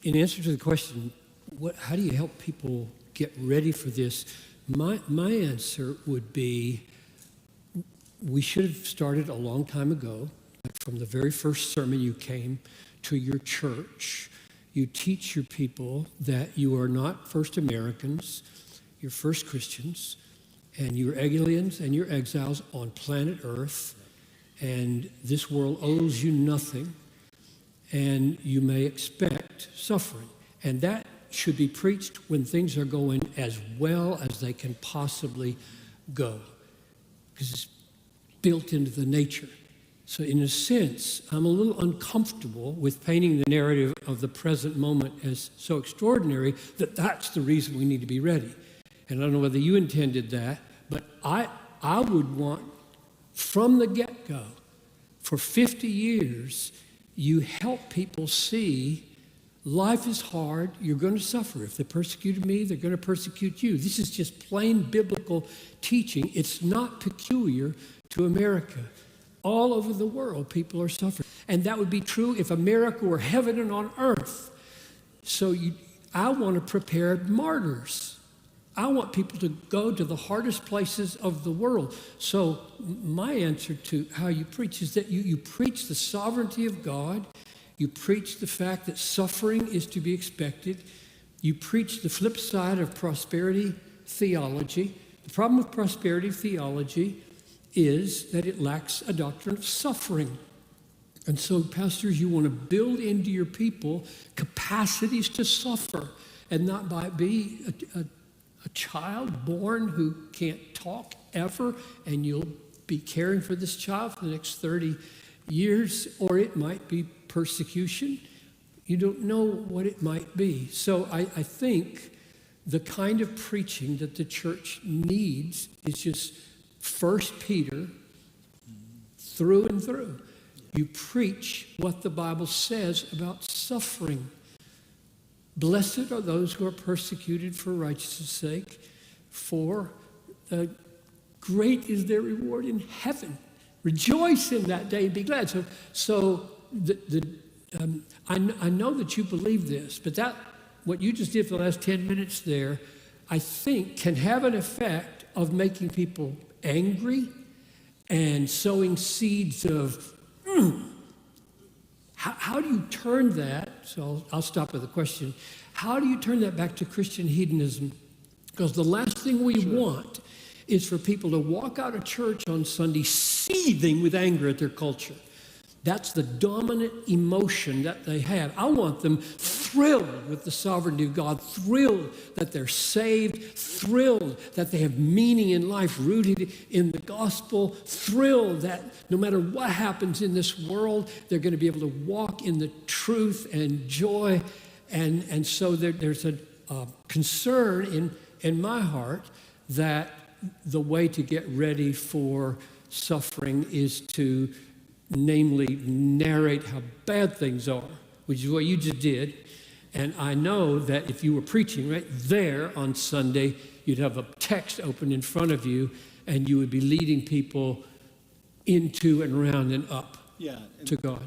in answer to the question, how do you help people get ready for this? My answer would be, we should have started a long time ago. From the very first sermon you came to your church, you teach your people that you are not first Americans, you're first Christians, and you're aliens and you're exiles on planet Earth, and this world owes you nothing, and you may expect suffering. And that should be preached when things are going as well as they can possibly go, because it's built into the nature. So in a sense, I'm a little uncomfortable with painting the narrative of the present moment as so extraordinary that that's the reason we need to be ready. And I don't know whether you intended that, but I would want, from the get-go, for 50 years, you help people see life is hard, you're going to suffer. If they persecuted me, they're going to persecute you. This is just plain biblical teaching. It's not peculiar to America. All over the world, people are suffering. And that would be true if America were heaven and on earth. So I want to prepare martyrs. I want people to go to the hardest places of the world. So my answer to how you preach is that you preach the sovereignty of God. You preach the fact that suffering is to be expected. You preach the flip side of prosperity theology. The problem with prosperity theology is that it lacks a doctrine of suffering. And so, pastors, you want to build into your people capacities to suffer and not be a child born who can't talk ever, and you'll be caring for this child for the next 30 years, or it might be persecution. You don't know what it might be. So I think the kind of preaching that the church needs is just 1 Peter through and through. You preach what the Bible says about suffering. Blessed are those who are persecuted for righteousness' sake, for great is their reward in heaven. Rejoice in that day and be glad. So I know that you believe this, but that what you just did for the last 10 minutes there, I think can have an effect of making people angry and sowing seeds of, how do you turn that? So I'll stop with a question. How do you turn that back to Christian hedonism? Because the last thing we want is for people to walk out of church on Sunday seething with anger at their culture. That's the dominant emotion that they have. I want them thrilled with the sovereignty of God, thrilled that they're saved, thrilled that they have meaning in life rooted in the gospel, thrilled that no matter what happens in this world, they're going to be able to walk in the truth and joy. And so there's a concern in my heart that the way to get ready for suffering is to namely narrate how bad things are, which is what you just did. And I know that if you were preaching right there on Sunday, you'd have a text open in front of you and you would be leading people into and around and up to God.